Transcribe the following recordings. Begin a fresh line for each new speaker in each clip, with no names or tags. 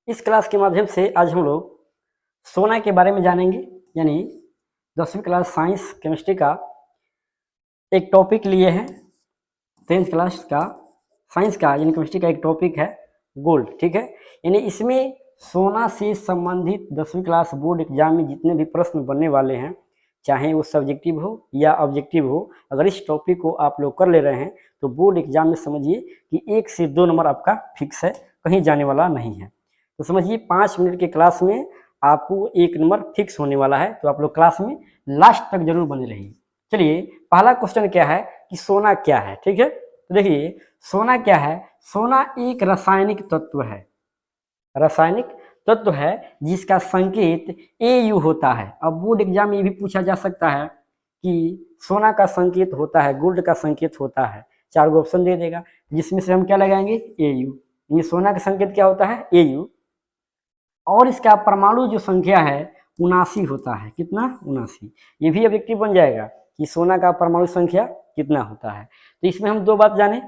इस क्लास के माध्यम से आज हम लोग सोना के बारे में जानेंगे। यानी 10वीं क्लास साइंस केमिस्ट्री का एक टॉपिक लिए हैं। 10th क्लास का साइंस का यानी केमिस्ट्री का एक टॉपिक है गोल्ड। ठीक है, यानी इसमें सोना से संबंधित 10वीं क्लास बोर्ड एग्जाम में जितने भी प्रश्न बनने वाले हैं, चाहे वो सब्जेक्टिव हो या ऑब्जेक्टिव हो, अगर इस टॉपिक को आप लोग कर ले रहे हैं तो बोर्ड एग्जाम में समझिए कि 1 से 2 नंबर आपका फिक्स है, कहीं जाने वाला नहीं है। तो समझिए 5 मिनट के क्लास में आपको 1 नंबर फिक्स होने वाला है, तो आप लोग क्लास में लास्ट तक जरूर बने रहिए। चलिए, पहला क्वेश्चन क्या है कि सोना क्या है। ठीक है, तो देखिए सोना क्या है। सोना एक रासायनिक तत्व है, रासायनिक तत्व है जिसका संकेत Au होता है। अब बोर्ड एग्जाम में ये भी पूछा जा सकता है कि सोना का संकेत होता है, गोल्ड का संकेत होता है। 4 गो ऑप्शन दे देगा, जिसमें से हम क्या लगाएंगे Au। ये सोना का संकेत क्या होता है Au, और इसका परमाणु जो संख्या है 79 होता है। कितना 79। ये भी ऑब्जेक्टिव बन जाएगा कि सोना का परमाणु संख्या कितना होता है। तो इसमें हम 2 बात जाने।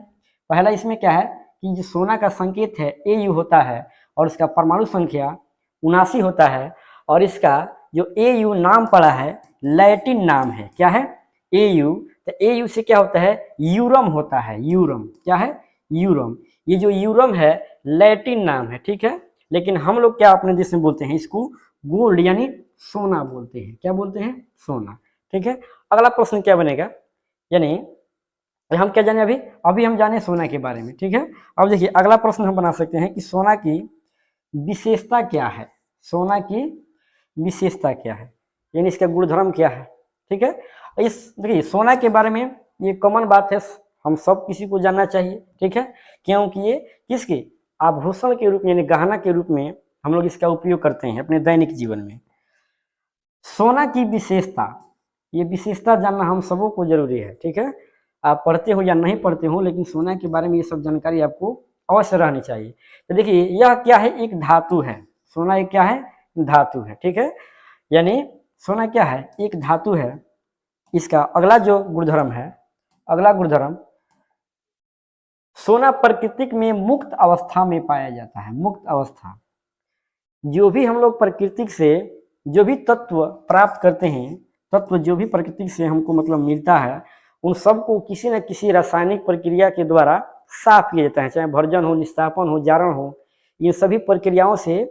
पहला इसमें क्या है कि जो सोना का संकेत है Au होता है और इसका परमाणु संख्या 79 होता है, और इसका जो Au नाम पड़ा है लैटिन नाम है। क्या है Au। तो Au से क्या होता है यूरम होता है। यूरम क्या है यूरम। ये जो यूरम है लैटिन नाम है। ठीक है, लेकिन हम लोग क्या अपने देश में बोलते हैं इसको गोल्ड यानी सोना बोलते हैं। क्या बोलते हैं सोना। ठीक है, अगला प्रश्न क्या बनेगा, यानी हम क्या जाने अभी अभी हम जाने सोना के बारे में। ठीक है, अब देखिए अगला प्रश्न हम बना सकते हैं कि सोना की विशेषता क्या है। सोना की विशेषता क्या है, यानी इसका गुणधर्म क्या है। ठीक है, इस देखिए सोना के बारे में ये कॉमन बात है, हम सब किसी को जानना चाहिए। ठीक है, क्योंकि ये किसके आभूषण के रूप में यानी गहना के रूप में हम लोग इसका उपयोग करते हैं अपने दैनिक जीवन में। सोना की विशेषता, ये विशेषता जानना हम सबों को जरूरी है। ठीक है, आप पढ़ते हो या नहीं पढ़ते हो, लेकिन सोना के बारे में ये सब जानकारी आपको अवश्य रहनी चाहिए। तो देखिए यह क्या है, एक धातु है। सोना एक क्या है धातु है। ठीक है, यानी सोना क्या है एक धातु है। इसका अगला जो गुणधर्म है, अगला गुणधर्म, सोना प्राकृतिक में मुक्त अवस्था में पाया जाता है। मुक्त अवस्था, जो भी हम लोग प्रकृति से जो भी तत्व प्राप्त करते हैं, तत्व जो भी प्रकृति से हमको मतलब मिलता है, उन सबको किसी न किसी रासायनिक प्रक्रिया के द्वारा साफ किया जाता है। चाहे भर्जन हो, निस्तापन हो, जारण हो, इन सभी प्रक्रियाओं से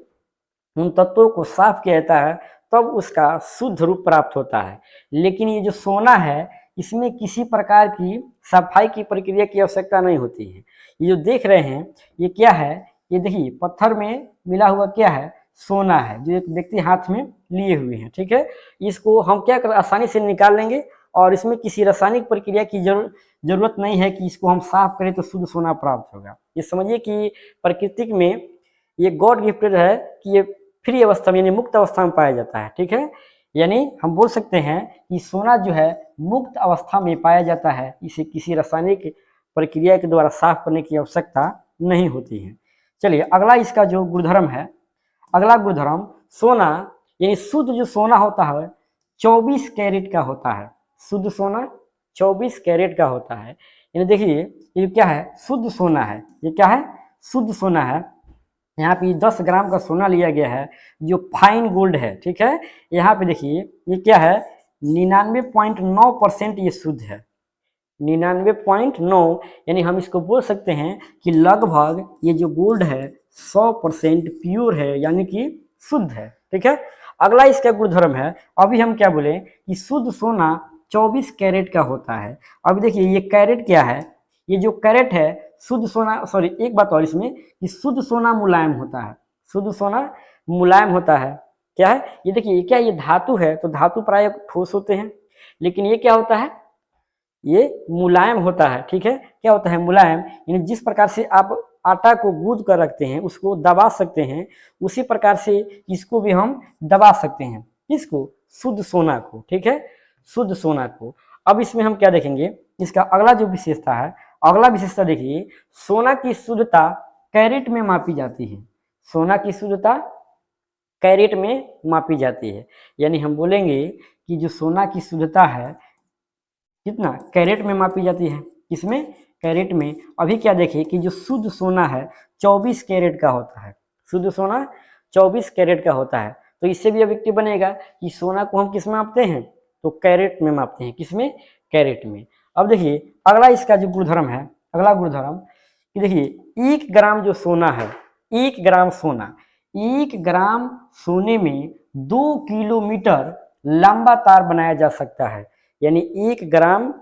उन तत्वों को साफ किया जाता है, तब उसका शुद्ध रूप प्राप्त होता है। लेकिन ये जो सोना है इसमें किसी प्रकार की सफाई की प्रक्रिया की आवश्यकता नहीं होती है। ये जो देख रहे हैं ये क्या है, ये देखिए पत्थर में मिला हुआ क्या है सोना है, जो एक व्यक्ति हाथ में लिए हुए हैं। ठीक है, इसको हम क्या कर आसानी से निकाल लेंगे, और इसमें किसी रासायनिक प्रक्रिया की जरूरत नहीं है कि इसको हम साफ करें तो शुद्ध सोना प्राप्त होगा। ये समझिए कि प्रकृति में ये गॉड गिफ्टेड है कि ये फ्री अवस्था में यानी मुक्त अवस्था में पाया जाता है। ठीक है, यानी हम बोल सकते हैं कि सोना जो है मुक्त अवस्था में पाया जाता है, इसे किसी रासायनिक प्रक्रिया के द्वारा साफ करने की आवश्यकता नहीं होती है। चलिए अगला इसका जो गुणधर्म है, अगला गुणधर्म, सोना यानी शुद्ध जो सोना होता है 24 कैरेट का होता है। शुद्ध सोना 24 कैरेट का होता है। यानी देखिए ये क्या है शुद्ध सोना है। ये क्या है शुद्ध सोना है। यहाँ पे 10 ग्राम का सोना लिया गया है जो फाइन गोल्ड है। ठीक है, यहाँ पे देखिए ये क्या है 99.9% ये शुद्ध है। 99.9, यानी हम इसको बोल सकते हैं कि लगभग ये जो गोल्ड है 100% प्योर है, यानी कि शुद्ध है। ठीक है, अगला इसका गुणधर्म है, अभी हम क्या बोले कि शुद्ध सोना 24 कैरेट का होता है। अभी देखिए ये कैरेट क्या है, ये जो कैरेट है शुद्ध सोना, सॉरी एक बात और इसमें कि शुद्ध सोना मुलायम होता है। शुद्ध सोना मुलायम होता है। क्या है ये देखिए क्या ये धातु है, तो धातु प्राय ठोस होते हैं, लेकिन ये क्या होता है ये मुलायम होता है। ठीक है, क्या होता है मुलायम, यानी जिस प्रकार से आप आटा को गूंद कर रखते हैं उसको दबा सकते हैं, उसी प्रकार से इसको भी हम दबा सकते हैं। किसको शुद्ध सोना को। ठीक है, शुद्ध सोना को। अब इसमें हम क्या देखेंगे, इसका अगला जो विशेषता है, अगला विशेषता देखिए सोना की शुद्धता कैरेट में मापी जाती है। सोना की शुद्धता कैरेट में मापी जाती है, यानी हम बोलेंगे कि जो सोना की शुद्धता है कितना कैरेट में मापी जाती है। किसमें कैरेट में। अभी क्या देखिए कि जो शुद्ध सोना है 24 कैरेट का होता है। शुद्ध सोना 24 कैरेट का होता है। तो इससे भी अभिव्यक्ति बनेगा कि सोना को हम किस में मापते हैं, तो कैरेट में मापते हैं। किसमें, कैरेट में। अब देखिए अगला इसका जो गुणधर्म है, अगला गुणधर्म कि देखिए 1 ग्राम जो सोना है, 1 ग्राम सोना, 1 ग्राम सोने में 2 किलोमीटर लंबा तार बनाया जा सकता है। यानी 1 ग्राम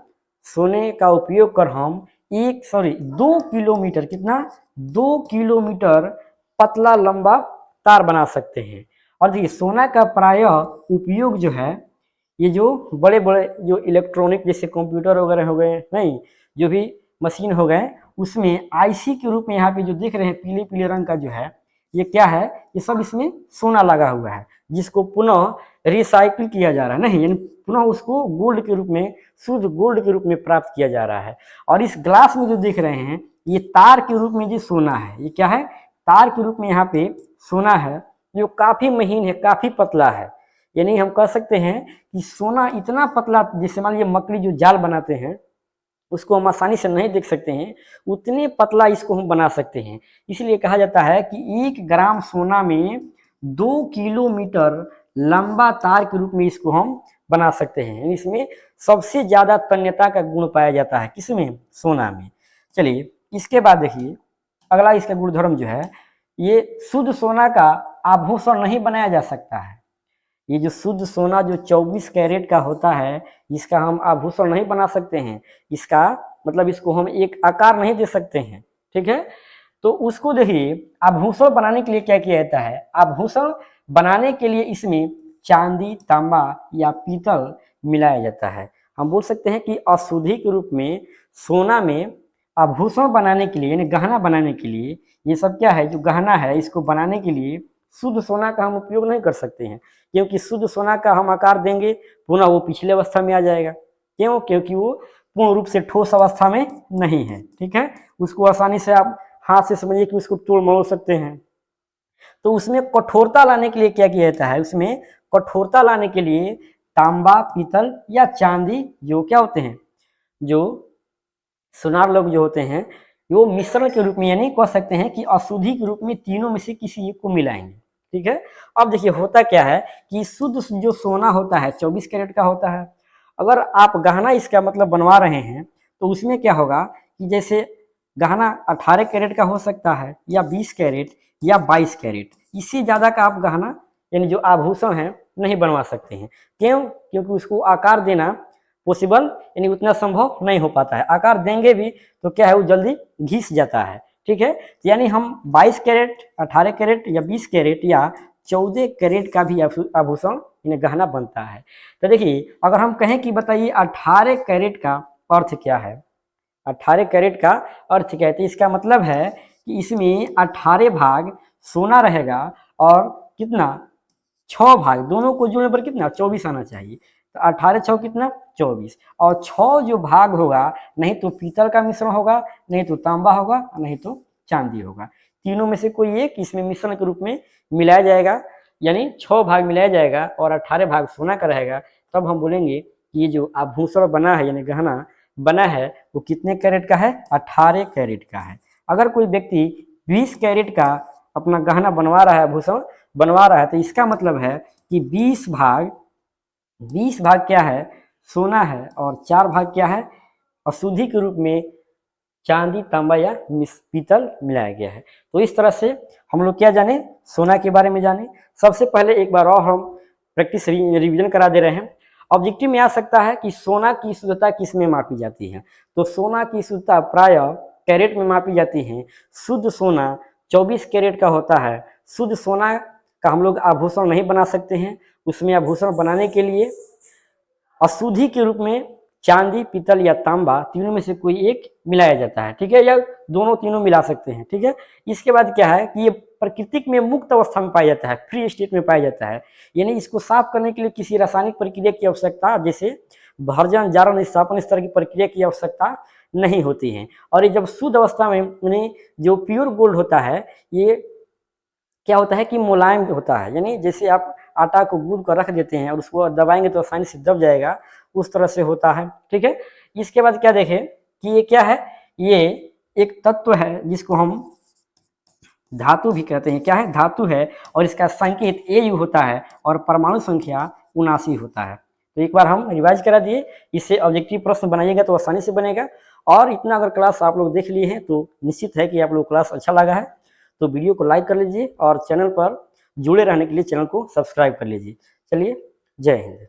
सोने का उपयोग कर हम 2 किलोमीटर, कितना, 2 किलोमीटर पतला लंबा तार बना सकते हैं। और देखिए सोना का प्रायः उपयोग जो है, ये जो बड़े बड़े जो इलेक्ट्रॉनिक जैसे कंप्यूटर वगैरह हो गए, नहीं जो भी मशीन हो गए, उसमें आईसी के रूप में यहाँ पे जो देख रहे हैं पीले पीले रंग का जो है, ये क्या है, ये सब इसमें सोना लगा हुआ है, जिसको पुनः रिसाइकिल किया जा रहा है, नहीं यानी पुनः उसको गोल्ड के रूप में, शुद्ध गोल्ड के रूप में प्राप्त किया जा रहा है। और इस ग्लास में जो देख रहे हैं, ये तार के रूप में जो सोना है, ये क्या है, तार के रूप में यहाँ पे सोना है, जो काफी महीन है, काफी पतला है। यानी हम कह सकते हैं कि सोना इतना पतला, जैसे मान लीजिए मकड़ी जो जाल बनाते हैं उसको हम आसानी से नहीं देख सकते हैं, उतने पतला इसको हम बना सकते हैं। इसलिए कहा जाता है कि 1 ग्राम सोना में 2 किलोमीटर लंबा तार के रूप में इसको हम बना सकते हैं। इसमें सबसे ज्यादा तन्यता का गुण पाया जाता है, किसमें, सोना में। चलिए इसके बाद देखिए अगला इसका गुणधर्म जो है, ये शुद्ध सोना का आभूषण नहीं बनाया जा सकता है। ये जो शुद्ध सोना जो 24 कैरेट का होता है, इसका हम आभूषण नहीं बना सकते हैं। इसका मतलब इसको हम एक आकार नहीं दे सकते हैं, ठीक है। तो उसको देखिए आभूषण बनाने के लिए क्या किया जाता है, आभूषण बनाने के लिए इसमें चांदी, तांबा या पीतल मिलाया जाता है। हम बोल सकते हैं कि अशुद्धि के रूप में सोना में आभूषण बनाने के लिए, यानी गहना बनाने के लिए, ये सब क्या है, जो गहना है इसको बनाने के लिए शुद्ध सोना का हम उपयोग नहीं कर सकते हैं, क्योंकि शुद्ध सोना का हम आकार देंगे पुनः वो पिछले अवस्था में आ जाएगा। क्यों, क्योंकि वो पूर्ण रूप से ठोस अवस्था में नहीं है, ठीक है। उसको आसानी से आप हाथ से समझिए कि उसको तोड़ मरोड़ सकते हैं। तो उसमें कठोरता लाने के लिए क्या किया जाता है, उसमें कठोरता लाने के लिए तांबा, पीतल या चांदी जो क्या होते हैं, जो सुनार लोग जो होते हैं, वो मिश्रण के रूप में, यानी कह सकते हैं कि अशुद्धि के रूप में तीनों में से किसी एक को मिलाएंगे, ठीक है। अब देखिए होता क्या है कि शुद्ध जो सोना होता है 24 कैरेट का होता है। अगर आप गहना इसका मतलब बनवा रहे हैं तो उसमें क्या होगा कि जैसे गहना 18 कैरेट का हो सकता है, या 20 कैरेट या 22 कैरेट, इससे ज़्यादा का आप गहना यानी जो आभूषण है नहीं बनवा सकते हैं। क्यों, क्योंकि उसको आकार देना पॉसिबल यानी उतना संभव नहीं हो पाता है। आकार देंगे भी तो क्या है, वो जल्दी घिस जाता है, ठीक है। यानी हम 22 कैरेट, 18 कैरेट या 20 कैरेट या 14 कैरेट का भी आभूषण यानी गहना बनता है। तो देखिए अगर हम कहें कि बताइए 18 कैरेट का अर्थ क्या है, 18 कैरेट का अर्थ क्या है, तो इसका मतलब है कि इसमें 18 भाग सोना रहेगा और कितना, 6 भाग, दोनों को जोड़ने पर कितना, 24 आना चाहिए। तो 18 6 कितना, 24, और 6 जो भाग होगा, नहीं तो पीतल का मिश्रण होगा, नहीं तो तांबा होगा, नहीं तो चांदी होगा। तीनों में से कोई एक इसमें मिश्रण के रूप में मिलाया जाएगा, यानी 6 भाग मिलाया जाएगा और 18 भाग सोना का रहेगा। तब हम बोलेंगे कि ये जो आभूषण बना है यानी गहना बना है वो कितने कैरेट का है, 18 कैरेट का है। अगर कोई व्यक्ति 20 कैरेट का अपना गहना बनवा रहा है, आभूषण बनवा रहा है, तो इसका मतलब है कि 20 भाग क्या है, सोना है, और 4 भाग क्या है, अशुद्धि के रूप में चांदी, तांबा या पीतल मिलाया गया है। तो इस तरह से हम लोग क्या जाने, सोना के बारे में जाने। सबसे पहले एक बार और हम प्रैक्टिस रिवीजन करा दे रहे हैं। ऑब्जेक्टिव में आ सकता है कि सोना की शुद्धता किस में मापी जाती है, तो सोना की शुद्धता प्राय कैरेट में मापी जाती है। शुद्ध सोना 24 कैरेट का होता है। शुद्ध सोना का हम लोग आभूषण नहीं बना सकते हैं, उसमें आभूषण बनाने के लिए अशुद्धि के रूप में चांदी, पीतल या तांबा तीनों में से कोई एक मिलाया जाता है, ठीक है, या दोनों तीनों मिला सकते हैं, ठीक है। इसके बाद क्या है कि ये प्राकृतिक में मुक्त अवस्था में पाया जाता है, फ्री स्टेट में पाया जाता है, यानी इसको साफ करने के लिए किसी रासायनिक प्रक्रिया की आवश्यकता, जैसे भर्जन, जारण, स्थापन इस तरह की प्रक्रिया की आवश्यकता नहीं होती है। और ये जब शुद्ध अवस्था में यानी जो प्योर गोल्ड होता है, ये क्या होता है कि मुलायम होता है, यानी जैसे आप आटा को गूंद कर रख देते हैं और उसको दबाएंगे तो आसानी से दब जाएगा, उस तरह से होता है, ठीक है। इसके बाद क्या देखें कि ये क्या है, ये एक तत्व है जिसको हम धातु भी कहते हैं। क्या है? धातु है और इसका संकेत Au होता है और परमाणु संख्या 79 होता है। तो एक बार हम रिवाइज करा दिए, इससे ऑब्जेक्टिव प्रश्न बनाइएगा तो आसानी से बनेगा। और इतना अगर क्लास आप लोग देख लिए हैं तो निश्चित है कि आप लोग क्लास अच्छा लगा है, तो वीडियो को लाइक कर लीजिए और चैनल पर जुड़े रहने के लिए चैनल को सब्सक्राइब कर लीजिए। चलिए, जय हिंद।